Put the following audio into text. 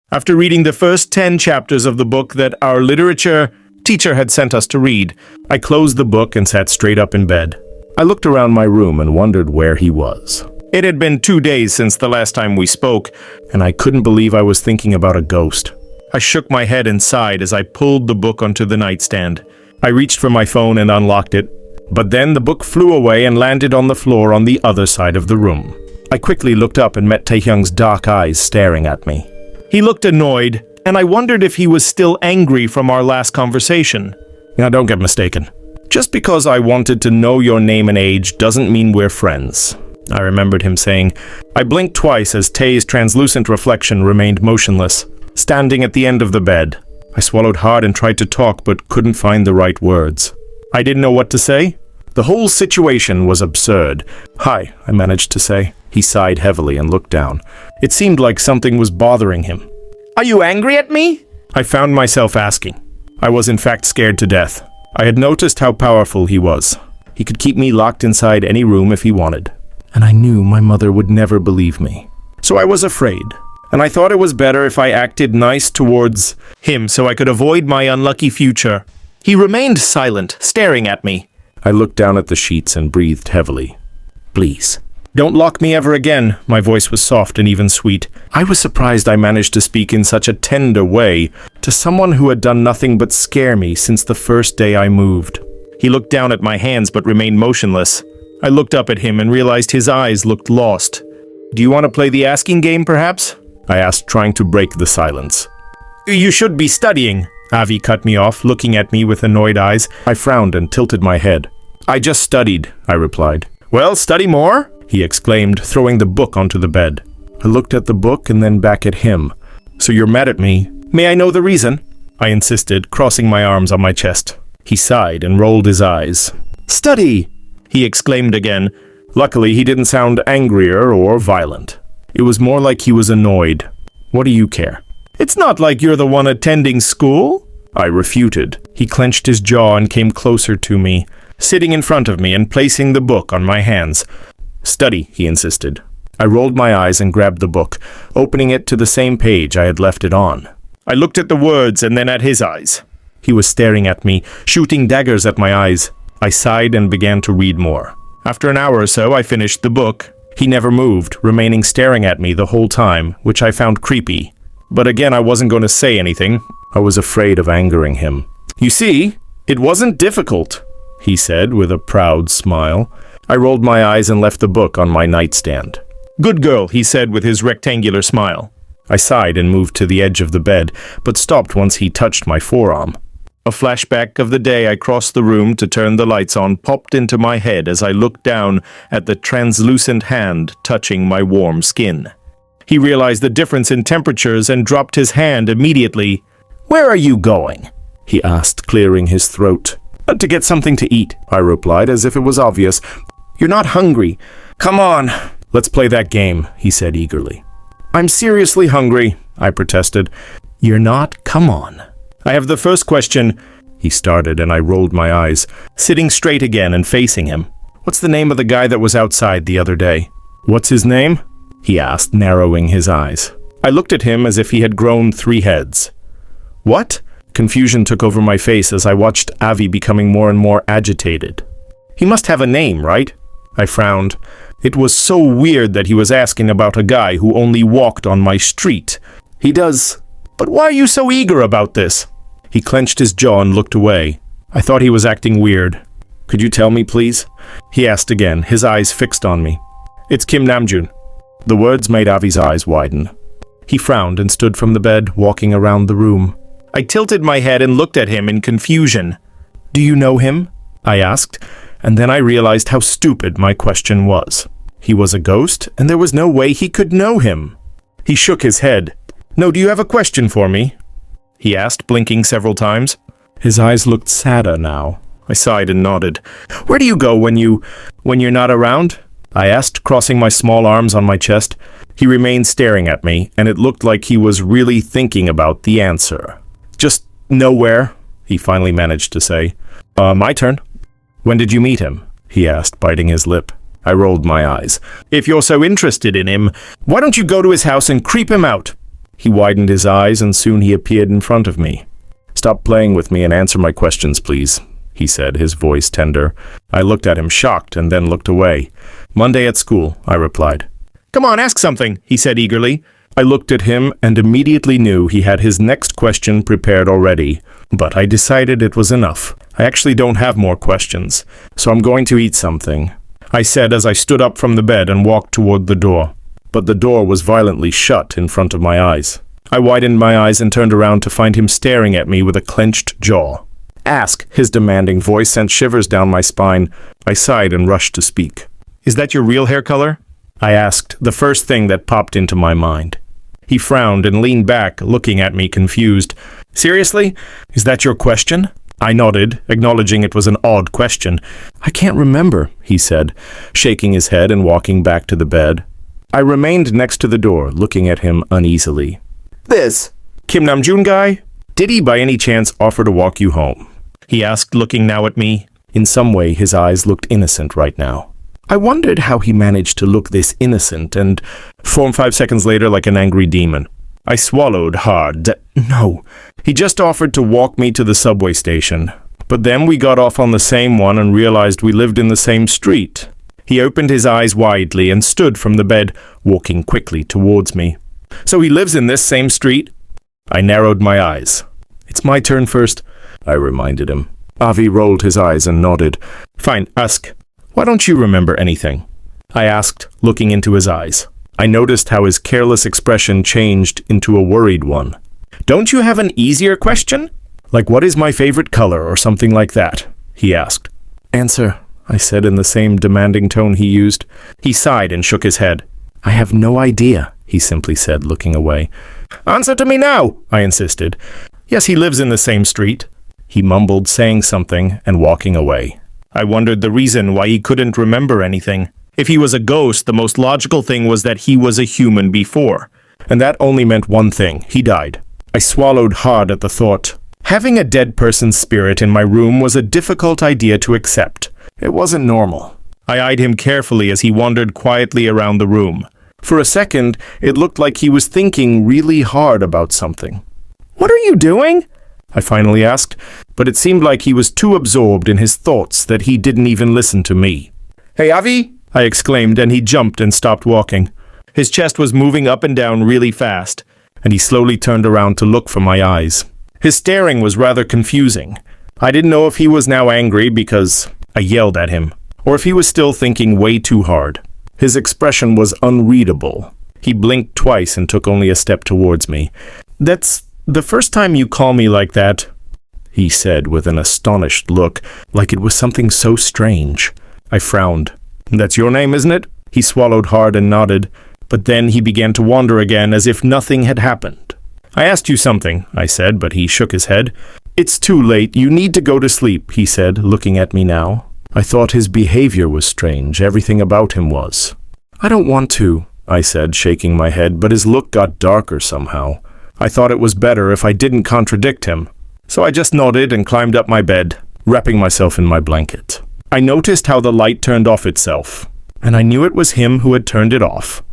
After reading the first 10 chapters of the book that our literature teacher had sent us to read, I closed the book and sat straight up in bed. I looked around my room and wondered where he was. It had been 2 days since the last time we spoke, and I couldn't believe I was thinking about a ghost. I shook my head and sighed as I pulled the book onto the nightstand. I reached for my phone and unlocked it, but then the book flew away and landed on the floor on the other side of the room. I quickly looked up and met Taehyung's dark eyes staring at me. He looked annoyed, and I wondered if he was still angry from our last conversation. Now, don't get mistaken. Just because I wanted to know your name and age doesn't mean we're friends, I remembered him saying. I blinked twice as Tae's translucent reflection remained motionless, standing at the end of the bed. I swallowed hard and tried to talk, but couldn't find the right words. I didn't know what to say. The whole situation was absurd. Hi, I managed to say. He sighed heavily and looked down. It seemed like something was bothering him. Are you angry at me? I found myself asking. I was in fact scared to death. I had noticed how powerful he was. He could keep me locked inside any room if he wanted. And I knew my mother would never believe me. So I was afraid. And I thought it was better if I acted nice towards him so I could avoid my unlucky future. He remained silent, staring at me. I looked down at the sheets and breathed heavily. Please, don't lock me ever again. My voice was soft and even sweet. I was surprised I managed to speak in such a tender way to someone who had done nothing but scare me since the first day I moved. He looked down at my hands but remained motionless. I looked up at him and realized his eyes looked lost. Do you want to play the asking game, perhaps? I asked, trying to break the silence. You should be studying. Avi cut me off, looking at me with annoyed eyes. I frowned and tilted my head. I just studied, I replied. Well, study more? He exclaimed, throwing the book onto the bed. I looked at the book and then back at him. So you're mad at me? May I know the reason? I insisted, crossing my arms on my chest. He sighed and rolled his eyes. Study! He exclaimed again. Luckily, he didn't sound angrier or violent. It was more like he was annoyed. What do you care? It's not like you're the one attending school, I refuted. He clenched his jaw and came closer to me, sitting in front of me and placing the book on my hands. Study, he insisted. I rolled my eyes and grabbed the book, opening it to the same page I had left it on. I looked at the words and then at his eyes. He was staring at me, shooting daggers at my eyes. I sighed and began to read more. After an hour or so, I finished the book. He never moved, remaining staring at me the whole time, which I found creepy. But again, I wasn't going to say anything. I was afraid of angering him. You see, it wasn't difficult, he said with a proud smile. I rolled my eyes and left the book on my nightstand. Good girl, he said with his rectangular smile. I sighed and moved to the edge of the bed, but stopped once he touched my forearm. A flashback of the day I crossed the room to turn the lights on popped into my head as I looked down at the translucent hand touching my warm skin. He realized the difference in temperatures and dropped his hand immediately. Where are you going? He asked, clearing his throat. To get something to eat, I replied, as if it was obvious. You're not hungry. Come on. Let's play that game, he said eagerly. I'm seriously hungry, I protested. You're not? Come on. I have the first question, he started, and I rolled my eyes, sitting straight again and facing him. What's the name of the guy that was outside the other day? What's his name? He asked, narrowing his eyes. I looked at him as if he had grown 3 heads. What? Confusion took over my face as I watched Avi becoming more and more agitated. He must have a name, right? I frowned. It was so weird that he was asking about a guy who only walked on my street. He does. But why are you so eager about this? He clenched his jaw and looked away. I thought he was acting weird. Could you tell me, please? He asked again, his eyes fixed on me. It's Kim Namjoon. The words made Avi's eyes widen. He frowned and stood from the bed, walking around the room. I tilted my head and looked at him in confusion. Do you know him? I asked, and then I realized how stupid my question was. He was a ghost, and there was no way he could know him. He shook his head. No, do you have a question for me? He asked, blinking several times. His eyes looked sadder now. I sighed and nodded. Where do you go when you're not around? I asked, crossing my small arms on my chest. He remained staring at me, and it looked like he was really thinking about the answer. Just nowhere, he finally managed to say. My turn. When did you meet him? He asked, biting his lip. I rolled my eyes. If you're so interested in him, why don't you go to his house and creep him out? He widened his eyes and soon he appeared in front of me. "Stop playing with me and answer my questions, please," he said, his voice tender. I looked at him shocked and then looked away. "Monday at school," I replied. "Come on, ask something," he said eagerly. I looked at him and immediately knew he had his next question prepared already, but I decided it was enough. I actually don't have more questions, so I'm going to eat something, I said as I stood up from the bed and walked toward the door. But the door was violently shut in front of my eyes. I widened my eyes and turned around to find him staring at me with a clenched jaw. "Ask," his demanding voice sent shivers down my spine. I sighed and rushed to speak. "Is that your real hair color?" I asked, the first thing that popped into my mind. He frowned and leaned back, looking at me confused. "Seriously? Is that your question?" I nodded, acknowledging it was an odd question. "I can't remember," he said, shaking his head and walking back to the bed. I remained next to the door, looking at him uneasily. "This Kim Namjoon guy? Did he by any chance offer to walk you home?" he asked, looking now at me. In some way, his eyes looked innocent right now. I wondered how he managed to look this innocent and form 5 seconds later like an angry demon. I swallowed hard. No, he just offered to walk me to the subway station. But then we got off on the same one and realized we lived in the same street. He opened his eyes widely and stood from the bed, walking quickly towards me. "So he lives in this same street?" I narrowed my eyes. "It's my turn first," I reminded him. Avi rolled his eyes and nodded. "Fine, ask. Why don't you remember anything?" I asked, looking into his eyes. I noticed how his careless expression changed into a worried one. "Don't you have an easier question? Like what is my favorite color or something like that?" he asked. "Answer," I said in the same demanding tone he used. He sighed and shook his head. "I have no idea," he simply said, looking away. "Answer to me now," I insisted. "Yes, he lives in the same street," he mumbled, saying something and walking away. I wondered the reason why he couldn't remember anything. If he was a ghost, the most logical thing was that he was a human before. And that only meant one thing: he died. I swallowed hard at the thought. Having a dead person's spirit in my room was a difficult idea to accept. It wasn't normal. I eyed him carefully as he wandered quietly around the room. For a second, it looked like he was thinking really hard about something. "What are you doing?" I finally asked, but it seemed like he was too absorbed in his thoughts that he didn't even listen to me. "Hey, Avi!" I exclaimed, and he jumped and stopped walking. His chest was moving up and down really fast, and he slowly turned around to look for my eyes. His staring was rather confusing. I didn't know if he was now angry because I yelled at him, or if he was still thinking way too hard. His expression was unreadable. He blinked twice and took only a step towards me. "That's the first time you call me like that," he said with an astonished look, like it was something so strange. I frowned. "That's your name, isn't it?" He swallowed hard and nodded, but then he began to wander again as if nothing had happened. "I asked you something," I said, but he shook his head. "It's too late. You need to go to sleep," he said, looking at me now. I thought his behavior was strange. Everything about him was. "I don't want to," I said, shaking my head, but his look got darker somehow. I thought it was better if I didn't contradict him. So I just nodded and climbed up my bed, wrapping myself in my blanket. I noticed how the light turned off itself, and I knew it was him who had turned it off.